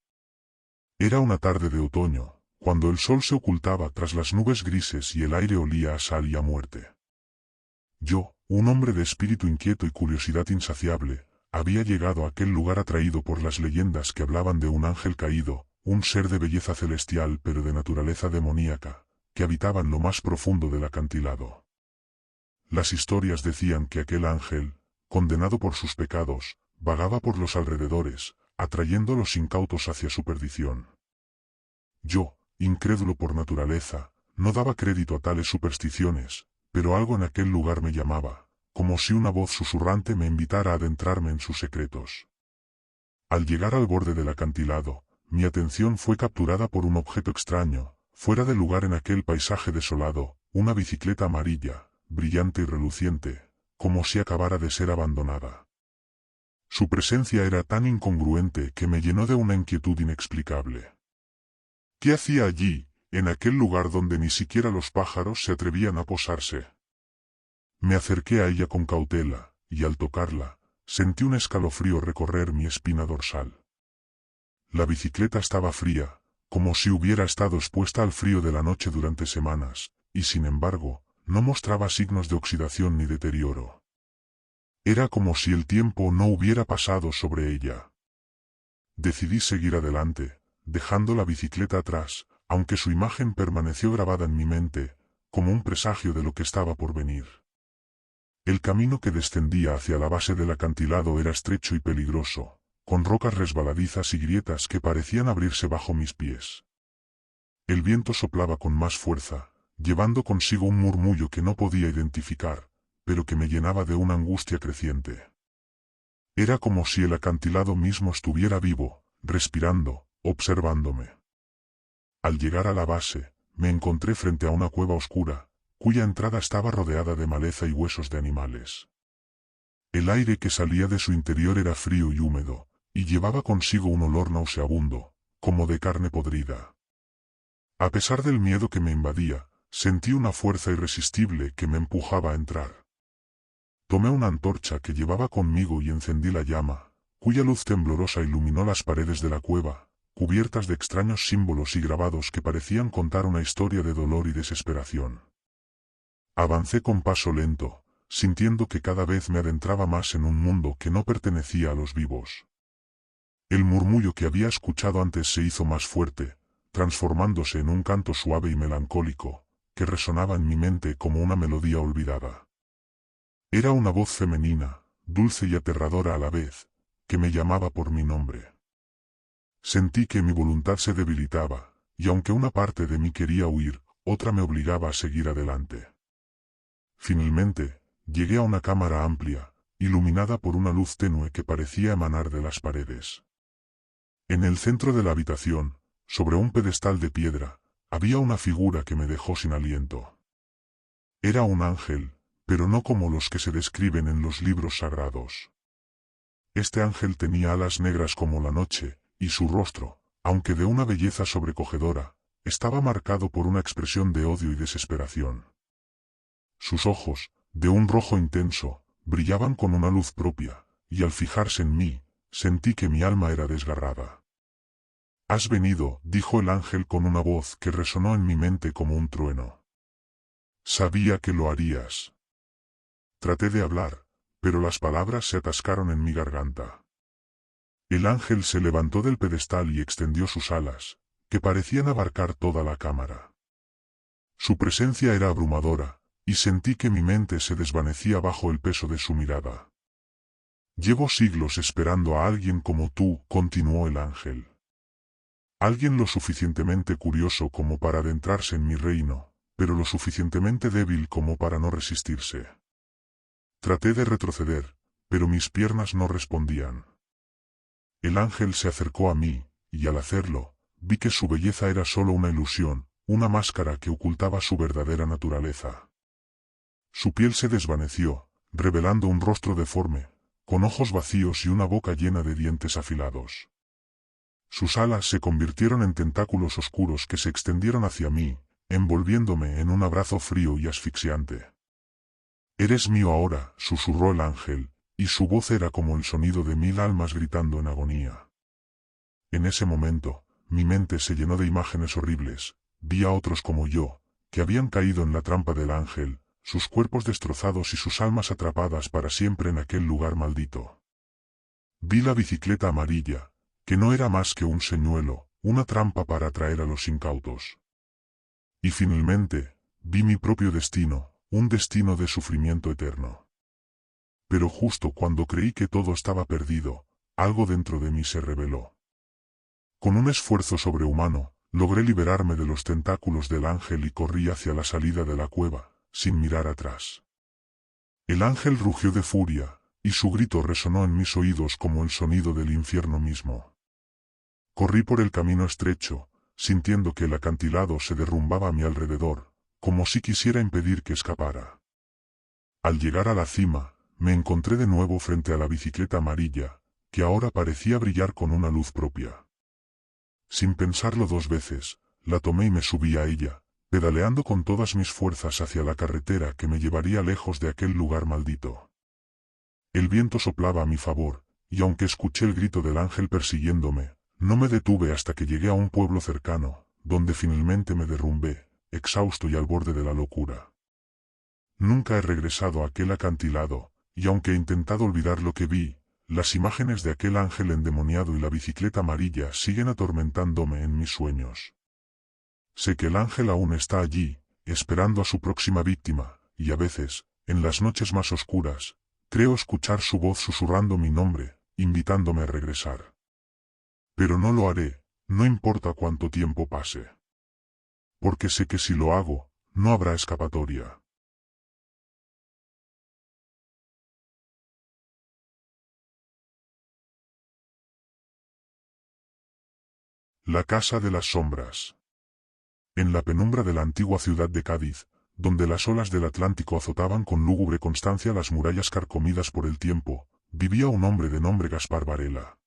Era una tarde de otoño, cuando el sol se ocultaba tras las nubes grises y el aire olía a sal y a muerte. Yo, un hombre de espíritu inquieto y curiosidad insaciable, había llegado a aquel lugar atraído por las leyendas que hablaban de un ángel caído, un ser de belleza celestial pero de naturaleza demoníaca, que habitaba en lo más profundo del acantilado. Las historias decían que aquel ángel, condenado por sus pecados, vagaba por los alrededores, atrayendo a los incautos hacia su perdición. Yo, incrédulo por naturaleza, no daba crédito a tales supersticiones, pero algo en aquel lugar me llamaba, como si una voz susurrante me invitara a adentrarme en sus secretos. Al llegar al borde del acantilado, mi atención fue capturada por un objeto extraño, fuera de lugar en aquel paisaje desolado, una bicicleta amarilla, brillante y reluciente, como si acabara de ser abandonada. Su presencia era tan incongruente que me llenó de una inquietud inexplicable. ¿Qué hacía allí, en aquel lugar donde ni siquiera los pájaros se atrevían a posarse. Me acerqué a ella con cautela, y al tocarla, sentí un escalofrío recorrer mi espina dorsal. La bicicleta estaba fría, como si hubiera estado expuesta al frío de la noche durante semanas, y sin embargo, no mostraba signos de oxidación ni deterioro. Era como si el tiempo no hubiera pasado sobre ella. Decidí seguir adelante, dejando la bicicleta atrás, aunque su imagen permaneció grabada en mi mente, como un presagio de lo que estaba por venir. El camino que descendía hacia la base del acantilado era estrecho y peligroso, con rocas resbaladizas y grietas que parecían abrirse bajo mis pies. El viento soplaba con más fuerza, llevando consigo un murmullo que no podía identificar, pero que me llenaba de una angustia creciente. Era como si el acantilado mismo estuviera vivo, respirando, observándome. Al llegar a la base, me encontré frente a una cueva oscura, cuya entrada estaba rodeada de maleza y huesos de animales. El aire que salía de su interior era frío y húmedo, y llevaba consigo un olor nauseabundo, como de carne podrida. A pesar del miedo que me invadía, sentí una fuerza irresistible que me empujaba a entrar. Tomé una antorcha que llevaba conmigo y encendí la llama, cuya luz temblorosa iluminó las paredes de la cueva, cubiertas de extraños símbolos y grabados que parecían contar una historia de dolor y desesperación. Avancé con paso lento, sintiendo que cada vez me adentraba más en un mundo que no pertenecía a los vivos. El murmullo que había escuchado antes se hizo más fuerte, transformándose en un canto suave y melancólico, que resonaba en mi mente como una melodía olvidada. Era una voz femenina, dulce y aterradora a la vez, que me llamaba por mi nombre. Sentí que mi voluntad se debilitaba, y aunque una parte de mí quería huir, otra me obligaba a seguir adelante. Finalmente, llegué a una cámara amplia, iluminada por una luz tenue que parecía emanar de las paredes. En el centro de la habitación, sobre un pedestal de piedra, había una figura que me dejó sin aliento. Era un ángel, pero no como los que se describen en los libros sagrados. Este ángel tenía alas negras como la noche, y su rostro, aunque de una belleza sobrecogedora, estaba marcado por una expresión de odio y desesperación. Sus ojos, de un rojo intenso, brillaban con una luz propia, y al fijarse en mí, sentí que mi alma era desgarrada. «Has venido», dijo el ángel con una voz que resonó en mi mente como un trueno. «Sabía que lo harías». Traté de hablar, pero las palabras se atascaron en mi garganta. El ángel se levantó del pedestal y extendió sus alas, que parecían abarcar toda la cámara. Su presencia era abrumadora, y sentí que mi mente se desvanecía bajo el peso de su mirada. «Llevo siglos esperando a alguien como tú», continuó el ángel. «Alguien lo suficientemente curioso como para adentrarse en mi reino, pero lo suficientemente débil como para no resistirse». Traté de retroceder, pero mis piernas no respondían. El ángel se acercó a mí, y al hacerlo, vi que su belleza era solo una ilusión, una máscara que ocultaba su verdadera naturaleza. Su piel se desvaneció, revelando un rostro deforme, con ojos vacíos y una boca llena de dientes afilados. Sus alas se convirtieron en tentáculos oscuros que se extendieron hacia mí, envolviéndome en un abrazo frío y asfixiante. «Eres mío ahora», susurró el ángel, y su voz era como el sonido de 1000 almas gritando en agonía. En ese momento, mi mente se llenó de imágenes horribles. Vi a otros como yo, que habían caído en la trampa del ángel, sus cuerpos destrozados y sus almas atrapadas para siempre en aquel lugar maldito. Vi la bicicleta amarilla, que no era más que un señuelo, una trampa para atraer a los incautos. Y finalmente, vi mi propio destino, un destino de sufrimiento eterno. Pero justo cuando creí que todo estaba perdido, algo dentro de mí se rebeló. Con un esfuerzo sobrehumano, logré liberarme de los tentáculos del ángel y corrí hacia la salida de la cueva, sin mirar atrás. El ángel rugió de furia, y su grito resonó en mis oídos como el sonido del infierno mismo. Corrí por el camino estrecho, sintiendo que el acantilado se derrumbaba a mi alrededor, como si quisiera impedir que escapara. Al llegar a la cima, me encontré de nuevo frente a la bicicleta amarilla, que ahora parecía brillar con una luz propia. Sin pensarlo 2 veces, la tomé y me subí a ella, pedaleando con todas mis fuerzas hacia la carretera que me llevaría lejos de aquel lugar maldito. El viento soplaba a mi favor, y aunque escuché el grito del ángel persiguiéndome, no me detuve hasta que llegué a un pueblo cercano, donde finalmente me derrumbé, exhausto y al borde de la locura. Nunca he regresado a aquel acantilado, y aunque he intentado olvidar lo que vi, las imágenes de aquel ángel endemoniado y la bicicleta amarilla siguen atormentándome en mis sueños. Sé que el ángel aún está allí, esperando a su próxima víctima, y a veces, en las noches más oscuras, creo escuchar su voz susurrando mi nombre, invitándome a regresar. Pero no lo haré, no importa cuánto tiempo pase. Porque sé que si lo hago, no habrá escapatoria. La Casa de las Sombras. En la penumbra de la antigua ciudad de Cádiz, donde las olas del Atlántico azotaban con lúgubre constancia las murallas carcomidas por el tiempo, vivía un hombre de nombre Gaspar Varela.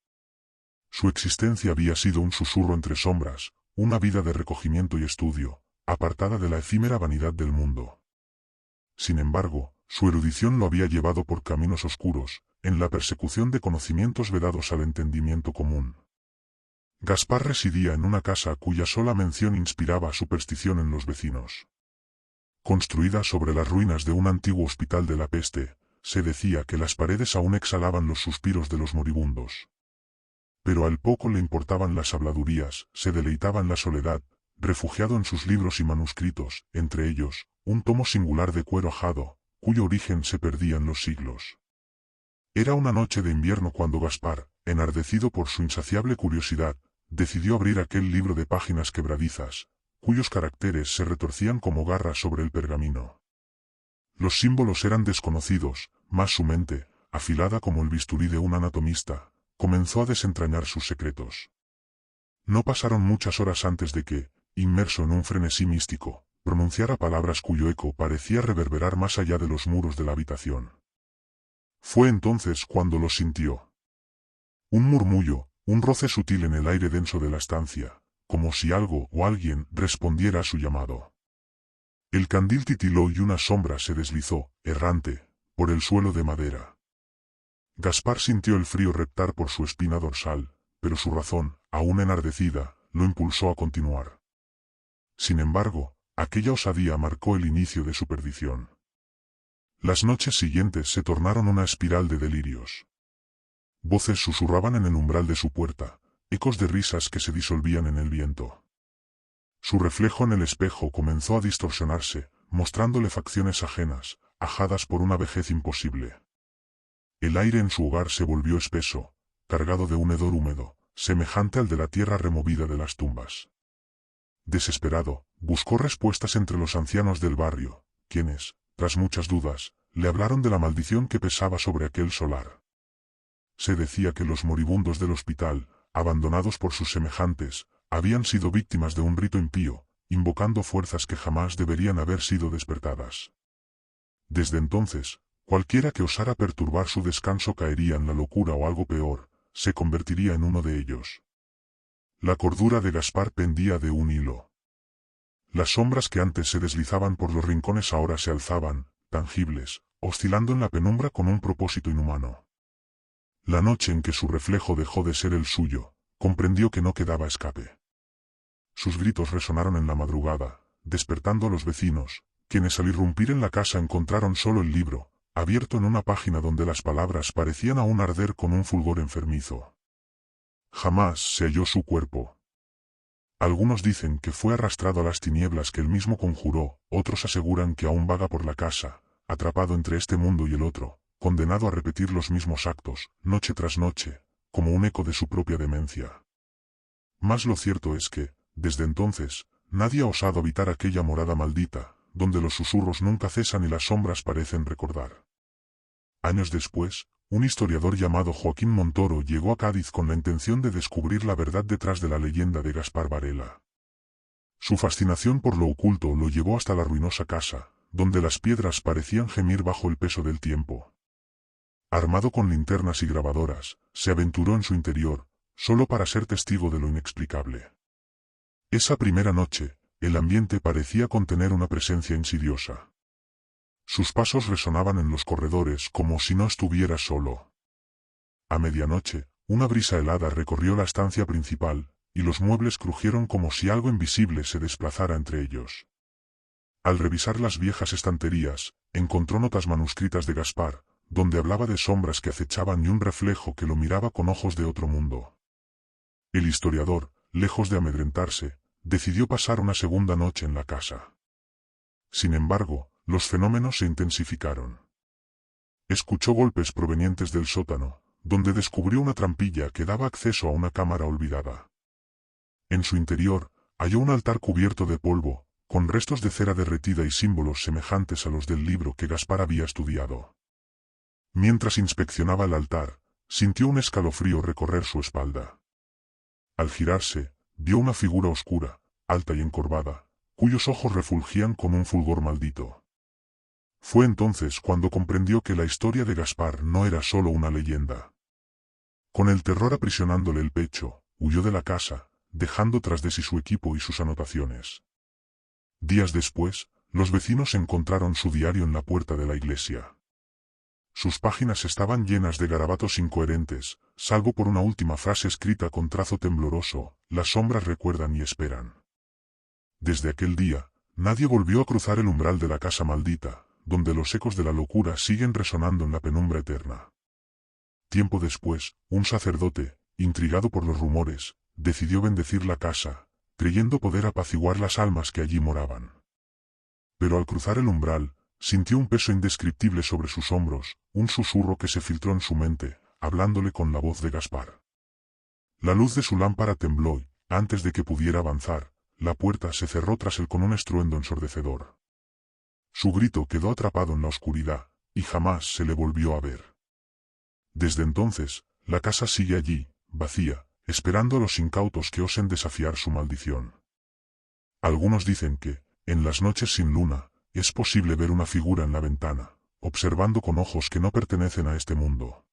Su existencia había sido un susurro entre sombras, una vida de recogimiento y estudio, apartada de la efímera vanidad del mundo. Sin embargo, su erudición lo había llevado por caminos oscuros, en la persecución de conocimientos vedados al entendimiento común. Gaspar residía en una casa cuya sola mención inspiraba superstición en los vecinos. Construida sobre las ruinas de un antiguo hospital de la peste, se decía que las paredes aún exhalaban los suspiros de los moribundos. Pero al poco le importaban las habladurías, se deleitaba en la soledad, refugiado en sus libros y manuscritos, entre ellos, un tomo singular de cuero ajado, cuyo origen se perdía en los siglos. Era una noche de invierno cuando Gaspar, enardecido por su insaciable curiosidad, decidió abrir aquel libro de páginas quebradizas, cuyos caracteres se retorcían como garras sobre el pergamino. Los símbolos eran desconocidos, mas su mente, afilada como el bisturí de un anatomista, comenzó a desentrañar sus secretos. No pasaron muchas horas antes de que, inmerso en un frenesí místico, pronunciara palabras cuyo eco parecía reverberar más allá de los muros de la habitación. Fue entonces cuando lo sintió. Un murmullo, un roce sutil en el aire denso de la estancia, como si algo o alguien respondiera a su llamado. El candil titiló y una sombra se deslizó, errante, por el suelo de madera. Gaspar sintió el frío reptar por su espina dorsal, pero su razón, aún enardecida, lo impulsó a continuar. Sin embargo, aquella osadía marcó el inicio de su perdición. Las noches siguientes se tornaron una espiral de delirios. Voces susurraban en el umbral de su puerta, ecos de risas que se disolvían en el viento. Su reflejo en el espejo comenzó a distorsionarse, mostrándole facciones ajenas, ajadas por una vejez imposible. El aire en su hogar se volvió espeso, cargado de un hedor húmedo, semejante al de la tierra removida de las tumbas. Desesperado, buscó respuestas entre los ancianos del barrio, quienes, tras muchas dudas, le hablaron de la maldición que pesaba sobre aquel solar. Se decía que los moribundos del hospital, abandonados por sus semejantes, habían sido víctimas de un rito impío, invocando fuerzas que jamás deberían haber sido despertadas. Desde entonces, cualquiera que osara perturbar su descanso caería en la locura o algo peor, se convertiría en uno de ellos. La cordura de Gaspar pendía de un hilo. Las sombras que antes se deslizaban por los rincones ahora se alzaban, tangibles, oscilando en la penumbra con un propósito inhumano. La noche en que su reflejo dejó de ser el suyo, comprendió que no quedaba escape. Sus gritos resonaron en la madrugada, despertando a los vecinos, quienes al irrumpir en la casa encontraron solo el libro, abierto en una página donde las palabras parecían aún arder con un fulgor enfermizo. Jamás se halló su cuerpo. Algunos dicen que fue arrastrado a las tinieblas que él mismo conjuró, otros aseguran que aún vaga por la casa, atrapado entre este mundo y el otro, condenado a repetir los mismos actos, noche tras noche, como un eco de su propia demencia. Mas lo cierto es que, desde entonces, nadie ha osado habitar aquella morada maldita, donde los susurros nunca cesan y las sombras parecen recordar. Años después, un historiador llamado Joaquín Montoro llegó a Cádiz con la intención de descubrir la verdad detrás de la leyenda de Gaspar Varela. Su fascinación por lo oculto lo llevó hasta la ruinosa casa, donde las piedras parecían gemir bajo el peso del tiempo. Armado con linternas y grabadoras, se aventuró en su interior, solo para ser testigo de lo inexplicable. Esa primera noche, el ambiente parecía contener una presencia insidiosa. Sus pasos resonaban en los corredores como si no estuviera solo. A medianoche, una brisa helada recorrió la estancia principal, y los muebles crujieron como si algo invisible se desplazara entre ellos. Al revisar las viejas estanterías, encontró notas manuscritas de Gaspar, donde hablaba de sombras que acechaban y un reflejo que lo miraba con ojos de otro mundo. El historiador, lejos de amedrentarse, decidió pasar una segunda noche en la casa. Sin embargo, los fenómenos se intensificaron. Escuchó golpes provenientes del sótano, donde descubrió una trampilla que daba acceso a una cámara olvidada. En su interior, halló un altar cubierto de polvo, con restos de cera derretida y símbolos semejantes a los del libro que Gaspar había estudiado. Mientras inspeccionaba el altar, sintió un escalofrío recorrer su espalda. Al girarse, vio una figura oscura, alta y encorvada, cuyos ojos refulgían con un fulgor maldito. Fue entonces cuando comprendió que la historia de Gaspar no era solo una leyenda. Con el terror aprisionándole el pecho, huyó de la casa, dejando tras de sí su equipo y sus anotaciones. Días después, los vecinos encontraron su diario en la puerta de la iglesia. Sus páginas estaban llenas de garabatos incoherentes, salvo por una última frase escrita con trazo tembloroso: las sombras recuerdan y esperan. Desde aquel día, nadie volvió a cruzar el umbral de la casa maldita, donde los ecos de la locura siguen resonando en la penumbra eterna. Tiempo después, un sacerdote, intrigado por los rumores, decidió bendecir la casa, creyendo poder apaciguar las almas que allí moraban. Pero al cruzar el umbral, sintió un peso indescriptible sobre sus hombros, un susurro que se filtró en su mente, hablándole con la voz de Gaspar. La luz de su lámpara tembló y, antes de que pudiera avanzar, la puerta se cerró tras él con un estruendo ensordecedor. Su grito quedó atrapado en la oscuridad, y jamás se le volvió a ver. Desde entonces, la casa sigue allí, vacía, esperando a los incautos que osen desafiar su maldición. Algunos dicen que, en las noches sin luna, es posible ver una figura en la ventana, observando con ojos que no pertenecen a este mundo.